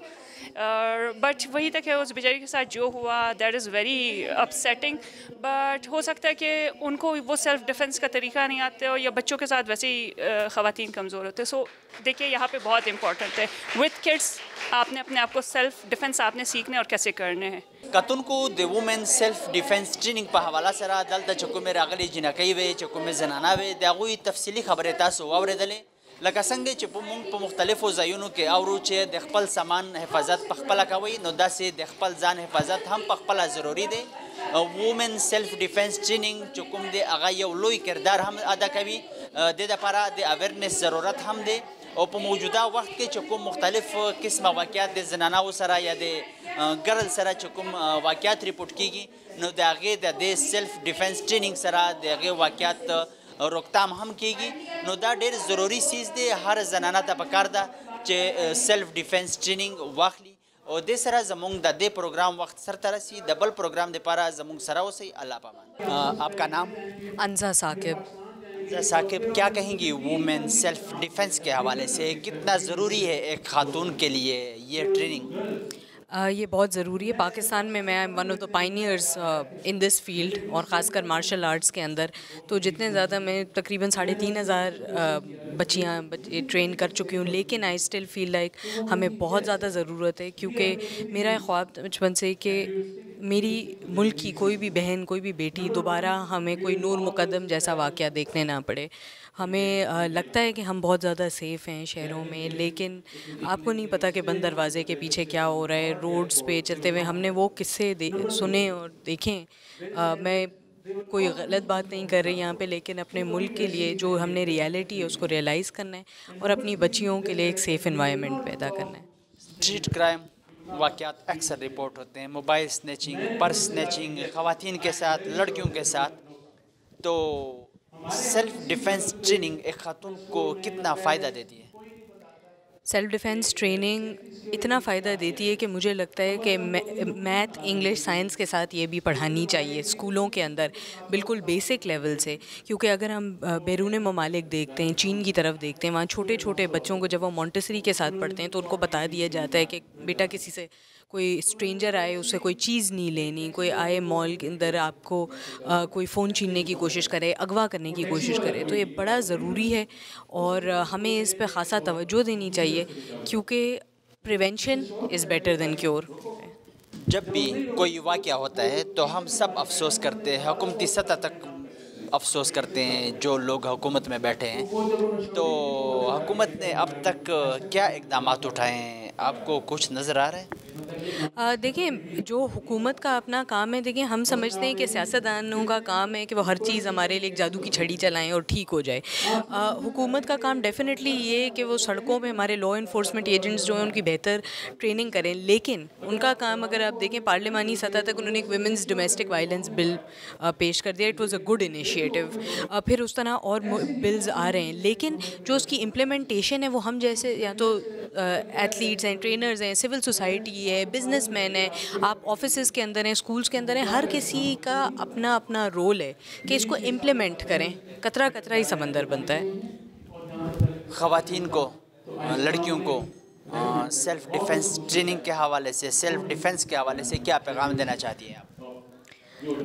بٹ وہی تک ہے اس بیچاری کے ساتھ جو ہوا دیٹ از ویری اپسیٹنگ. بٹ ہو سکتا ہے کہ ان کو وہ سیلف ڈیفینس کا طریقہ نہیں آتا ہے، یا بچوں کے ساتھ ویسے ہی خواتین کمزور ہوتے ہیں. سو دیکھیے یہاں پہ بہت امپورٹنٹ ہے وتھ کڈس آپ نے اپنے آپ کو سیلف ڈیفینس آپ نے سیکھنے اور کیسے کرنے ہیں. کتن کو د وومن سیلف ڈیفینس ټریننګ په حواله سره دلته چې کومې راغلي جنکۍ وې چې کومې زنانه وې د هغوی تفصیلي خبرې تاسو واورېدلې. لکه څنګه چې په موږ په مختلفو ځایونو کې اورو چې د خپل سامان حفاظت په خپله کوئ، نو داسې د خپل ځان حفاظت هم په خپله ضروري دی. وومن سیلف ډیفینس ټریننګ چې کوم دی هغه یو لوی کردار هم ادا کوي. د دپاره د اویرنس ضرورت هم دی او په موجوده وخت کې چې کوم مختلف قسمه واقعات د زنانو سره یا د ګرل سره چې کوم واقعات ریپورټ کیږي، نو د هغې د دې سیلف ډیفینس ټریننګ سره د هغې واقعات روکتام هم کیږي. نو دا ډېر ضروري چیز دی، هر زنانه ته پکار ده چې سیلف ډیفینس ټریننګ واخلي. او دې سره زموږ د دې پروګرام وخت سرته رسي. د بل پروګرام دپاره زموږ سره اوسئ. اللہ پامان. آپ کا نام؟ انزا ثاقب. انزا ثاقب، کیا کہیں گی وومن سیلف ڈیفینس کے حوالے سے کتنا ضروری ہے ایک خاتون کے لیے یہ ٹریننگ؟ یہ بہت ضروری ہے. پاکستان میں میں one of the pioneers in this field اور خاص کر مارشل آرٹس کے اندر. تو جتنے زیادہ میں تقریباً 3500 بچیاں ٹرین کر چکی ہوں، لیکن آئی اسٹل فیل لائک ہمیں بہت زیادہ ضرورت ہے، کیونکہ میرا خواب بچپن سے کہ میری ملک کی کوئی بھی بہن، کوئی بھی بیٹی دوبارہ ہمیں کوئی نور مقدم جیسا واقعہ دیکھنے نہ پڑے. ہمیں لگتا ہے کہ ہم بہت زیادہ سیف ہیں شہروں میں، لیکن آپ کو نہیں پتہ کہ بند دروازے کے پیچھے کیا ہو رہا ہے. روڈز پہ چلتے ہوئے ہم نے وہ قصے سنے اور دیکھیں. میں کوئی غلط بات نہیں کر رہی یہاں پہ، لیکن اپنے ملک کے لیے جو ہم نے ریالٹی ہے اس کو ریئلائز کرنا ہے اور اپنی بچیوں کے لیے ایک سیف انوائرمنٹ پیدا کرنا ہے. اسٹریٹ کرائم واقعات اکثر رپورٹ ہوتے ہیں، موبائل سنیچنگ، پرس سنیچنگ، خواتین کے ساتھ، لڑکیوں کے ساتھ. تو سیلف ڈیفینس ٹریننگ ایک خاتون کو کتنا فائدہ دیتی ہے؟ سیلف ڈیفینس ٹریننگ اتنا فائدہ دیتی ہے کہ مجھے لگتا ہے کہ میتھ، انگلش، سائنس کے ساتھ یہ بھی پڑھانی چاہیے اسکولوں کے اندر بالکل بیسک لیول سے. کیونکہ اگر ہم بیرون ممالک دیکھتے ہیں، چین کی طرف دیکھتے ہیں، وہاں چھوٹے چھوٹے بچوں کو جب وہ مونٹیسری کے ساتھ پڑھتے ہیں تو ان کو بتا دیا جاتا ہے کہ بیٹا کسی سے کوئی اسٹرینجر آئے اس سے کوئی چیز نہیں لینی، کوئی آئے مال کے اندر آپ کو کوئی فون چھیننے کی کوشش کرے، اغوا کرنے کی کوشش کرے. تو یہ بڑا ضروری ہے اور ہمیں اس پہ خاصا توجہ دینی چاہیے، کیونکہ prevention is better than cure. جب بھی کوئی واقعہ ہوتا ہے تو ہم سب افسوس کرتے ہیں، حکومتی سطح تک افسوس کرتے ہیں جو لوگ حکومت میں بیٹھے ہیں. تو حکومت نے اب تک کیا اقدامات اٹھائے ہیں؟ آپ کو کچھ نظر آ رہا ہے؟ دیکھیں، جو حکومت کا اپنا کام ہے، دیکھیں ہم سمجھتے ہیں کہ سیاستدانوں کا کام ہے کہ وہ ہر چیز ہمارے لیے ایک جادو کی چھڑی چلائیں اور ٹھیک ہو جائے. حکومت کا کام ڈیفینیٹلی یہ ہے کہ وہ سڑکوں پہ ہمارے لا انفورسمنٹ ایجنٹس جو ہیں ان کی بہتر ٹریننگ کریں. لیکن ان کا کام اگر آپ دیکھیں پارلیمانی سطح تک انہوں نے ایک ویمنز ڈومیسٹک وائلنس بل پیش کر دیا. It was a good initiative. پھر اس طرح اور بلز آ رہے ہیں، لیکن جو اس کی امپلیمنٹیشن ہے وہ ہم جیسے یا تو ایتھلیٹس ہیں، ٹرینرز ہیں، سول سوسائٹی ہے، بزنس مین ہیں، آپ آفیسز کے اندر ہیں، اسکولس کے اندر ہیں، ہر کسی کا اپنا اپنا رول ہے کہ اس کو امپلیمنٹ کریں. قطرہ قطرہ ہی سمندر بنتا ہے. خواتین کو، لڑکیوں کو سیلف ڈیفینس ٹریننگ کے حوالے سے، سیلف ڈیفینس کے حوالے سے کیا پیغام دینا چاہتی ہیں آپ؟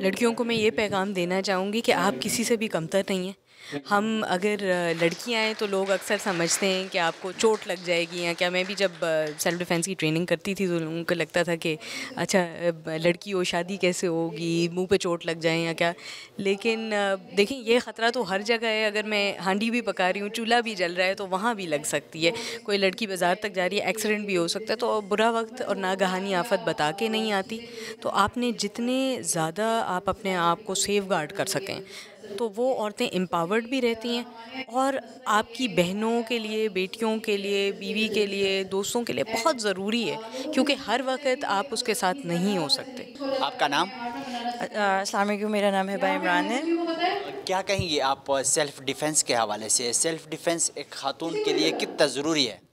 لڑکیوں کو میں یہ پیغام دینا چاہوں گی کہ آپ کسی سے بھی کمتر نہیں ہیں. ہم اگر لڑکیاں ہیں تو لوگ اکثر سمجھتے ہیں کہ آپ کو چوٹ لگ جائے گی یا کیا. میں بھی جب سیلف ڈیفینس کی ٹریننگ کرتی تھی تو لوگوں کو لگتا تھا کہ اچھا لڑکی ہو، شادی کیسے ہوگی، منہ پہ چوٹ لگ جائیں یا کیا. لیکن دیکھیں یہ خطرہ تو ہر جگہ ہے. اگر میں ہانڈی بھی پکا رہی ہوں، چولہا بھی جل رہا ہے تو وہاں بھی لگ سکتی ہے. کوئی لڑکی بازار تک جا رہی ہے، ایکسیڈنٹ بھی ہو سکتا ہے. تو برا وقت اور ناگہانی آفت بتا کے نہیں آتی. تو آپ نے جتنے زیادہ آپ اپنے آپ کو سیف گارڈ کر سکیں تو وہ عورتیں امپاورڈ بھی رہتی ہیں اور آپ کی بہنوں کے لیے، بیٹیوں کے لیے، بیوی کے لیے، دوستوں کے لیے بہت ضروری ہے، کیونکہ ہر وقت آپ اس کے ساتھ نہیں ہو سکتے. آپ کا نام؟ السلام علیکم، میرا نام ہبا عمران ہے. کیا کہیں گے آپ سیلف ڈیفینس کے حوالے سے؟ سیلف ڈیفینس ایک خاتون کے لیے کتنا ضروری ہے؟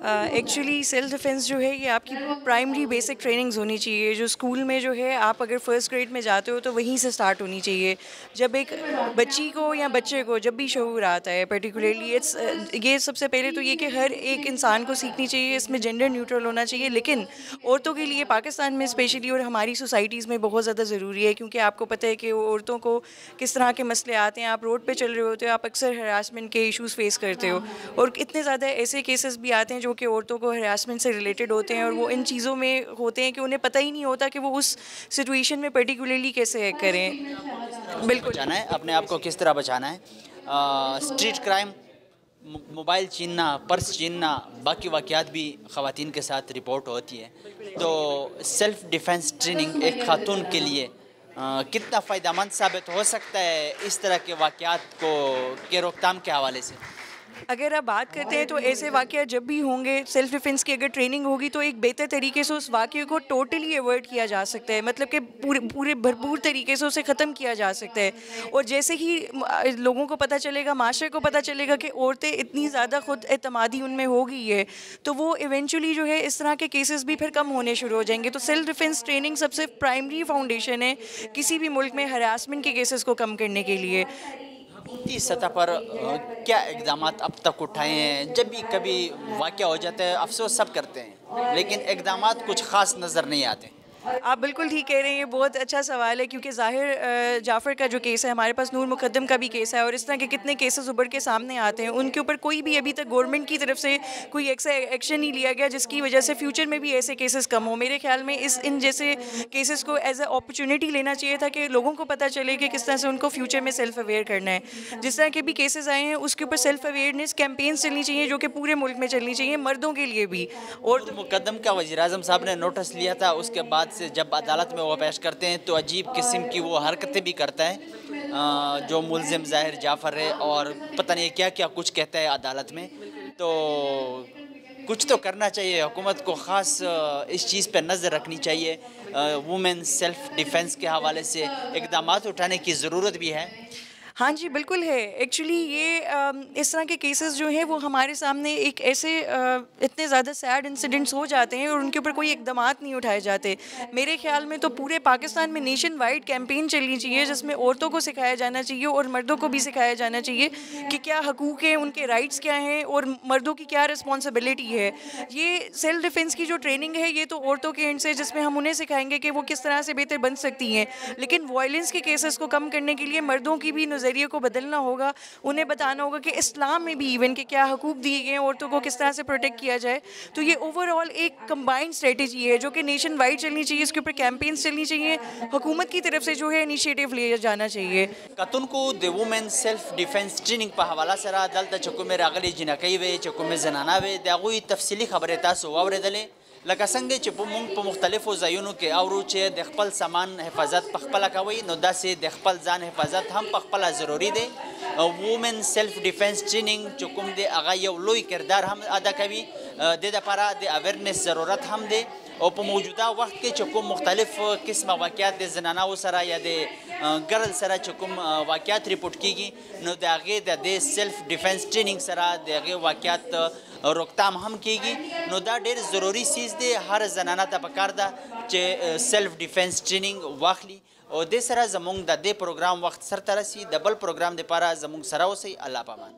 ایکچولی سیلف ڈیفینس جو ہے یہ آپ کی پرائمری بیسک ٹریننگز ہونی چاہیے. جو اسکول میں جو ہے آپ اگر فرسٹ گریڈ میں جاتے ہو تو وہیں سے سٹارٹ ہونی چاہیے. جب ایک بچی کو یا بچے کو جب بھی شعور آتا ہے پرٹیکولرلی یہ سب سے پہلے تو یہ کہ ہر ایک انسان کو سیکھنی چاہیے. اس میں جینڈر نیوٹرل ہونا چاہیے، لیکن عورتوں کے لیے پاکستان میں اسپیشلی اور ہماری سوسائٹیز میں بہت زیادہ ضروری ہے، کیونکہ آپ کو پتہ ہے کہ عورتوں کو کس طرح کے مسئلے آتے ہیں. آپ روڈ پہ چل رہے ہوتے ہو، آپ اکثر ہراسمنٹ کے ایشوز فیس کرتے ہو، اور اتنے زیادہ ایسے کیسز بھی آتے ہیں جو کہ عورتوں کو ہراسمنٹ سے ریلیٹڈ ہوتے ہیں، اور وہ ان چیزوں میں ہوتے ہیں کہ انہیں پتہ ہی نہیں ہوتا کہ وہ اس سچویشن میں پرٹیکولرلی کیسے کریں. بالکل بچانا ہے اپنے آپ کو، کس طرح بچانا ہے. اسٹریٹ کرائم، موبائل چھیننا، پرس چھیننا، باقی واقعات بھی خواتین کے ساتھ رپورٹ ہوتی ہے، تو سیلف ڈیفنس ٹریننگ ایک خاتون کے لیے کتنا فائدہ مند ثابت ہو سکتا ہے اس طرح کے واقعات کو کے روک تھام کے حوالے سے؟ اگر آپ بات کرتے ہیں تو ایسے واقعات جب بھی ہوں گے، سیلف ڈیفنس کی اگر ٹریننگ ہوگی تو ایک بہتر طریقے سے اس واقعے کو ٹوٹلی ایوائڈ کیا جا سکتا ہے، مطلب کہ پورے بھرپور طریقے سے اسے ختم کیا جا سکتا ہے. اور جیسے ہی لوگوں کو پتہ چلے گا، معاشرے کو پتہ چلے گا کہ عورتیں اتنی زیادہ خود اعتمادی ان میں ہو گئی ہے، تو وہ ایونچولی جو ہے اس طرح کے کیسز بھی پھر کم ہونے شروع ہو جائیں گے. تو سیلف ڈیفنس ٹریننگ سب سے پرائمری فاؤنڈیشن ہے کسی بھی ملک میں ہراسمنٹ کے کیسز کو کم کرنے کے لیے. حکومتی سطح پر کیا اقدامات اب تک اٹھائے ہیں؟ جب بھی کبھی واقعہ ہو جاتا ہے افسوس سب کرتے ہیں، لیکن اقدامات کچھ خاص نظر نہیں آتے. آپ بالکل ٹھیک کہہ رہے ہیں، بہت اچھا سوال ہے، کیونکہ ظاہر جعفر کا جو کیس ہے، ہمارے پاس نور مقدم کا بھی کیس ہے، اور اس طرح کے کتنے کیسز ابھر کے سامنے آتے ہیں. ان کے اوپر کوئی بھی ابھی تک گورنمنٹ کی طرف سے کوئی ایکشن نہیں لیا گیا جس کی وجہ سے فیوچر میں بھی ایسے کیسز کم ہوں. میرے خیال میں ان جیسے کیسز کو ایز اے اپرچونٹی لینا چاہیے تھا کہ لوگوں کو پتہ چلے کہ کس طرح سے ان کو فیوچر میں سیلف اویئر کرنا ہے. جس طرح کے بھی کیسز آئے ہیں اس کے اوپر سیلف اویئرنیس کیمپینز چلنی چاہیے جو کہ پورے ملک میں چلنی چاہیے، مردوں کے لیے بھی. اور مقدم کا وزیر اعظم صاحب نے نوٹس لیا تھا، اس کے بعد سے جب عدالت میں وہ پیش کرتے ہیں تو عجیب قسم کی وہ حرکتیں بھی کرتا ہے جو ملزم ظاہر جعفر ہے، اور پتہ نہیں کیا کیا کچھ کہتا ہے عدالت میں. تو کچھ تو کرنا چاہیے حکومت کو، خاص اس چیز پہ نظر رکھنی چاہیے. وومن سیلف ڈیفنس کے حوالے سے اقدامات اٹھانے کی ضرورت بھی ہے. ہاں جی بالکل ہے. ایکچولی یہ اس طرح کے کیسز جو ہیں وہ ہمارے سامنے ایک ایسے اتنے زیادہ سیڈ انسیڈنٹس ہو جاتے ہیں اور ان کے اوپر کوئی اقدامات نہیں اٹھائے جاتے. میرے خیال میں تو پورے پاکستان میں نیشن وائڈ کیمپین چلنی چاہیے جس میں عورتوں کو سکھایا جانا چاہیے اور مردوں کو بھی سکھایا جانا چاہیے کہ کیا حقوق ہیں، ان کے رائٹس کیا ہیں اور مردوں کی کیا رسپانسبلٹی ہے. یہ سیلف ڈیفنس کی جو ٹریننگ ہے یہ تو عورتوں کے اینڈ سے، جس میں ہم انہیں سکھائیں گے کہ وہ کس طرح سے بہتر بن سکتی ہیں. لیکن وائلنس کے کیسز کو کم کرنے کے لیے مردوں کی بھی نظریے کو بدلنا ہوگا، انہیں بتانا ہوگا کہ اسلام میں بھی ایون کہ کیا حقوق دیے گئے ہیں عورتوں کو، کس طرح سے پروٹیکٹ کیا جائے. تو یہ اوور آل ایک کمبائنڈ اسٹریٹجی ہے جو کہ نیشن وائڈ چلنی چاہیے. اس کے اوپر کیمپینز چلنی چاہیے، حکومت کی طرف سے جو ہے انیشیٹو لیا جانا چاہیے. کتن کو د وومن سیلف ډیفنس ټریننګ په حواله سره دلته چې کومې راغلي جنکۍ وې، چې کومې زنانه وې، د هغوی تفصیلي خبرې تاسو واورېدلې. لکه څنګه چې موږ په مختلفو ځایونو کې اورو چې د خپل سامان حفاظت په خپله کوئ، نو داسې د خپل ځان حفاظت هم په خپله ضروري دی. وومن سیلف ډیفنس ټریننګ چې کوم دی هغه یو لوی کردار هم ادا کوي. د دپاره د اویرنس ضرورت هم دی، او په موجوده وخت کې چې کوم مختلف قسمه واقعات د زنانو سره یا د ګرل سره چې کوم واقعات ریپورټ کیږي، نو د هغې د دې سیلف ډیفنس ټریننګ سره د هغې واقعات روکتام هم کیږي. نو دا ډېر ضروري چیز دی، هر زنانه ته پکار ده چې سیلف ډیفنس ټریننګ واخلي. او دې سره زموږ د دې پروګرام وخت سرته رسي. د بل پروګرام دپاره زموږ سره اوسئ. الله پامان.